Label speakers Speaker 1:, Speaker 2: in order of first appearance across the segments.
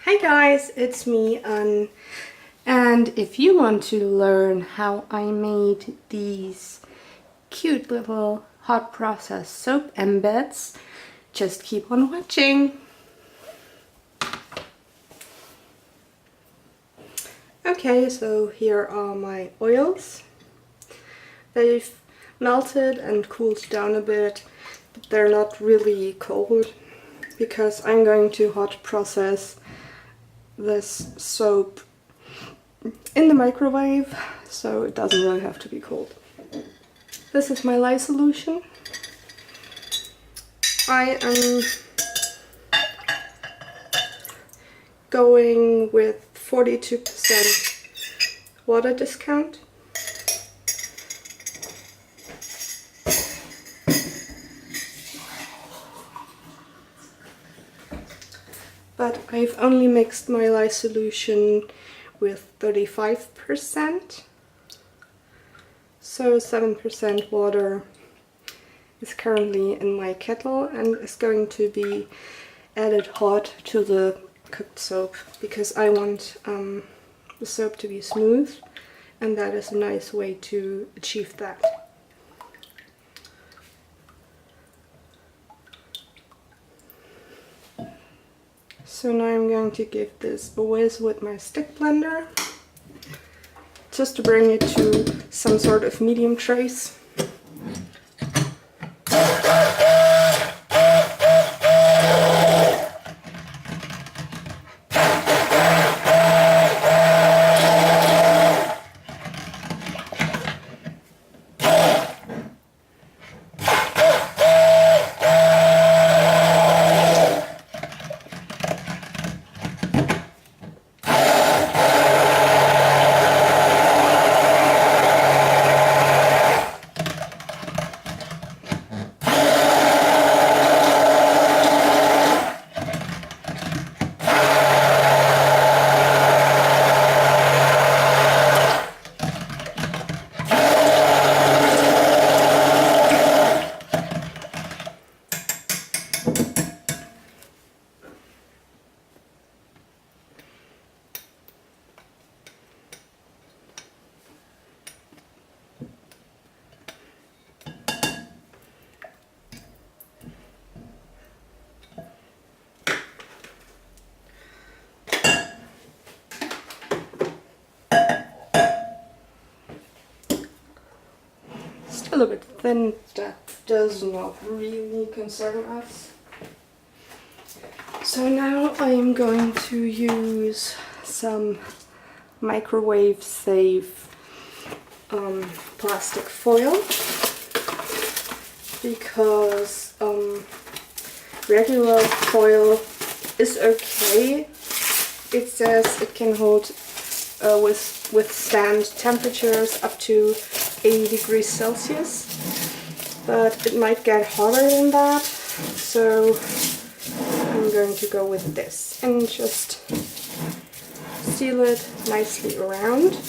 Speaker 1: Hi guys, it's me, Anne, and if you want to learn how I made these cute little hot process soap embeds, just keep on watching. Okay, so here are my oils. They've melted and cooled down a bit, but they're not really cold because I'm going to hot process this soap in the microwave, so it doesn't really have to be cold. This is my lye solution. I am going with 42% water discount. But I've only mixed my lye solution with 35%. So 7% water is currently in my kettle and is going to be added hot to the cooked soap because I want the soap to be smooth, and that is a nice way to achieve that. So now I'm going to give this a whiz with my stick blender, just to bring it to some sort of medium trace. Still a bit thin, that does not really concern us. So now I am going to use some microwave safe plastic foil, because regular foil is okay. It says it can hold withstand temperatures up to 80 degrees Celsius, but it might get hotter than that, so I'm going to go with this and just seal it nicely around.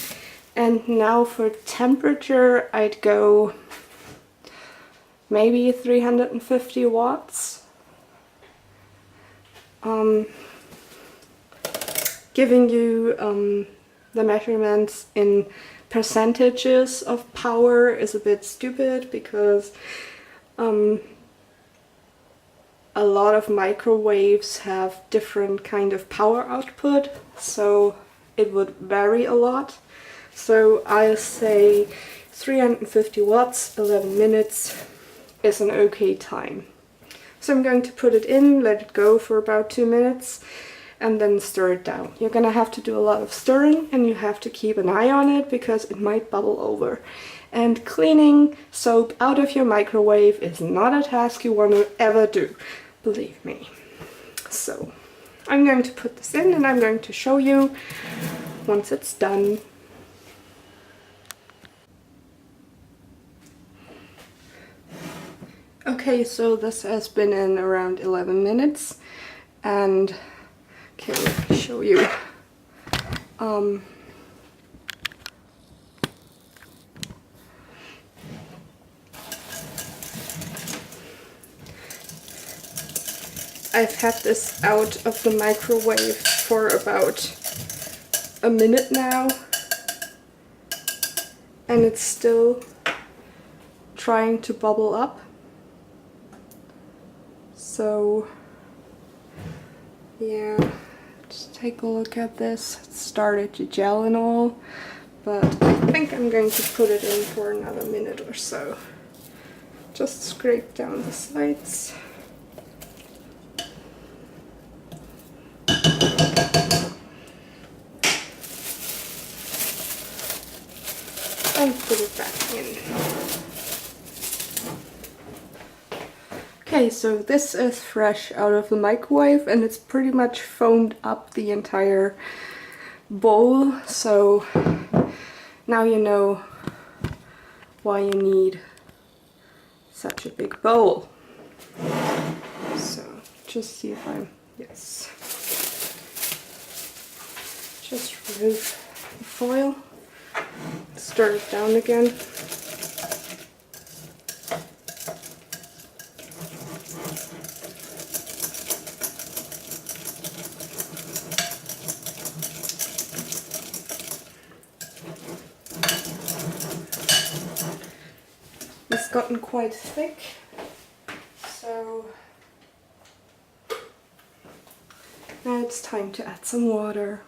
Speaker 1: And now for temperature, I'd go maybe 350 watts. Giving you the measurements in percentages of power is a bit stupid because a lot of microwaves have different kind of power output, so it would vary a lot. So I'll say 350 watts, 11 minutes is an okay time. So I'm going to put it in, let it go for about 2 minutes, and then stir it down. You're gonna have to do a lot of stirring, and you have to keep an eye on it because it might bubble over. And cleaning soap out of your microwave is not a task you want to ever do, believe me. So I'm going to put this in and I'm going to show you once it's done. Okay, so this has been in around 11 minutes, and okay, let me show you. I've had this out of the microwave for about a minute now, and it's still trying to bubble up. So yeah, just take a look at this. It started to gel and all, but I think I'm going to put it in for another minute or so. Just scrape down the sides. And put it back in. Okay, so this is fresh out of the microwave and it's pretty much foamed up the entire bowl, so now you know why you need such a big bowl. So just see if I'm, yes. Just remove the foil, stir it down again. It's gotten quite thick, so now it's time to add some water.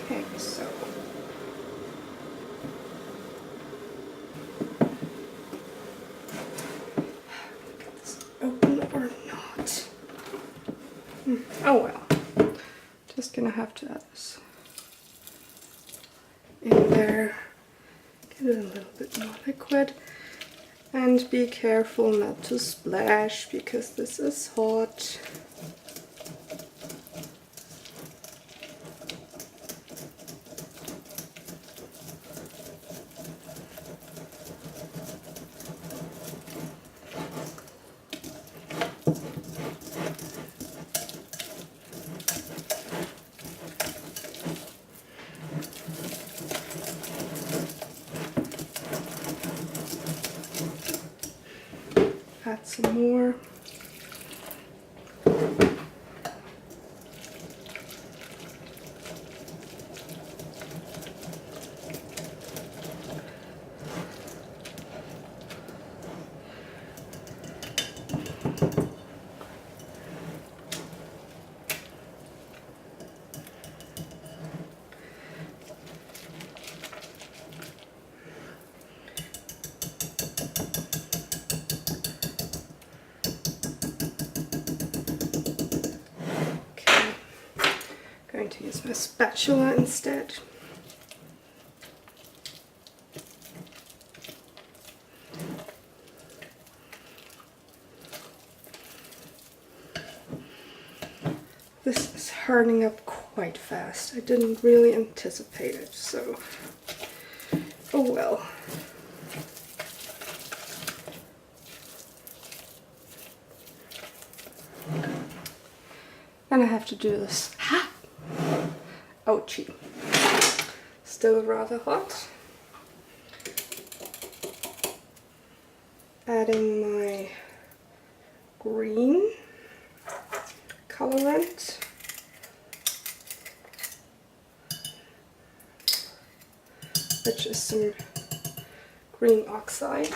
Speaker 1: Okay, so get this open or not. Oh well, just gonna have to add this in there, get it a little bit more liquid, and be careful not to splash because this is hot. Add some more. Going to use my spatula instead. This is hardening up quite fast. I didn't really anticipate it, so oh well. And I have to do this. Ha! Ouchie. Still rather hot. Adding my green colorant. Which is some green oxide.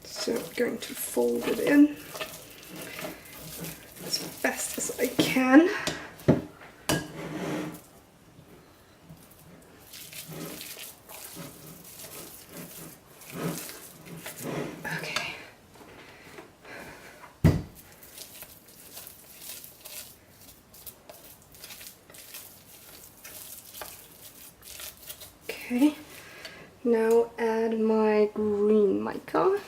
Speaker 1: So I'm going to fold it in as best as I can. Okay. Okay, now add my green mica.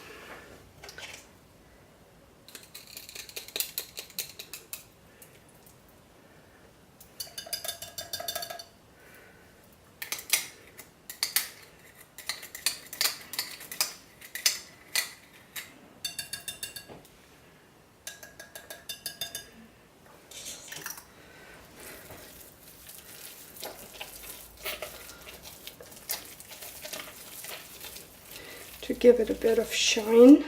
Speaker 1: give it a bit of shine.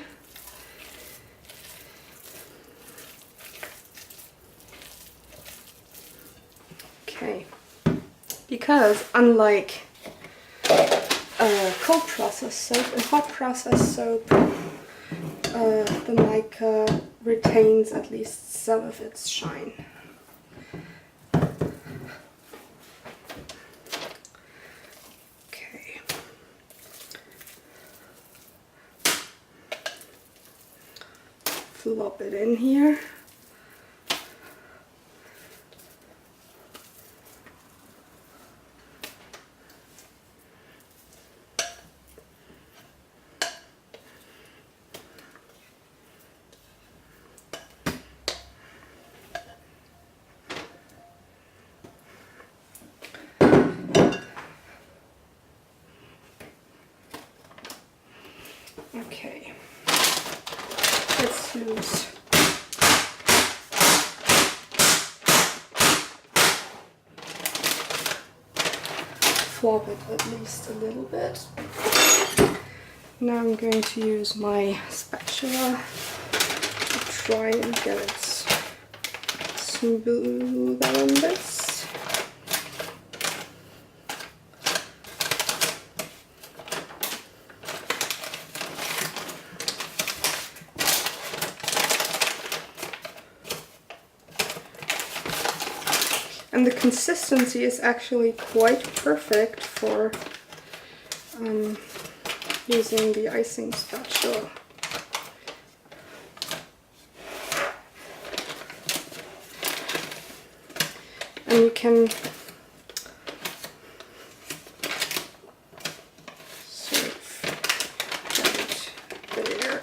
Speaker 1: Okay, because unlike cold process soap and hot process soap, the mica retains at least some of its shine. Okay. Flop it in here. Okay, let's use flop it at least a little bit. Now I'm going to use my spatula to try and get it smoother on this. And the consistency is actually quite perfect for using the icing spatula. And you can sort of get it there.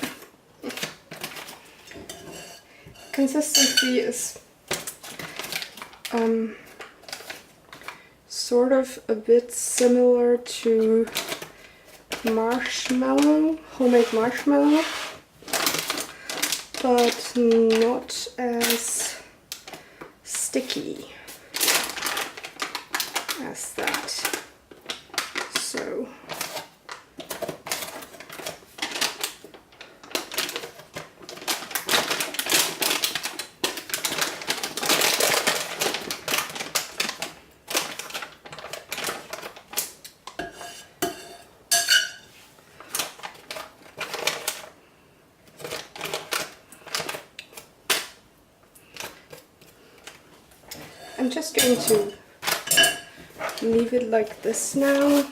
Speaker 1: Consistency is sort of a bit similar to marshmallow, homemade marshmallow, but not as sticky as that. So I'm just going to leave it like this now.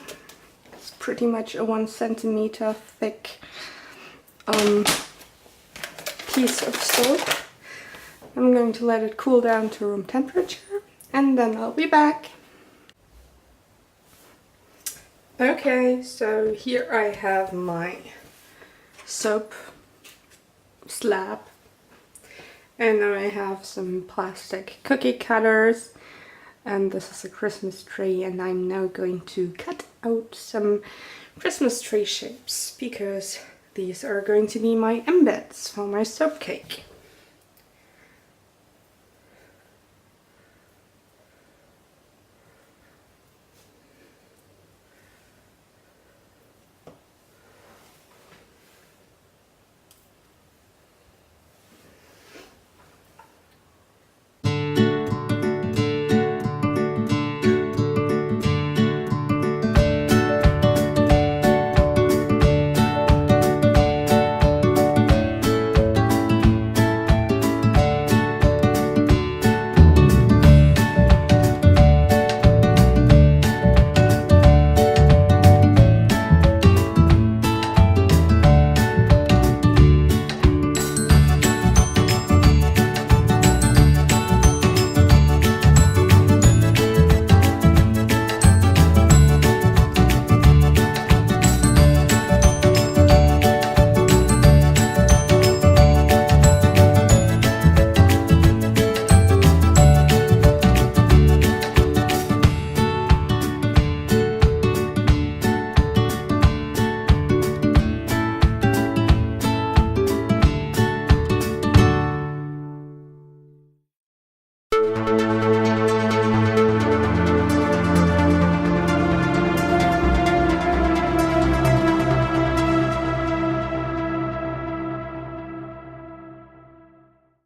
Speaker 1: It's pretty much a 1 centimeter thick piece of soap. I'm going to let it cool down to room temperature and then I'll be back. Okay, so here I have my soap slab. And then I have some plastic cookie cutters, and this is a Christmas tree, and I'm now going to cut out some Christmas tree shapes because these are going to be my embeds for my soap cake.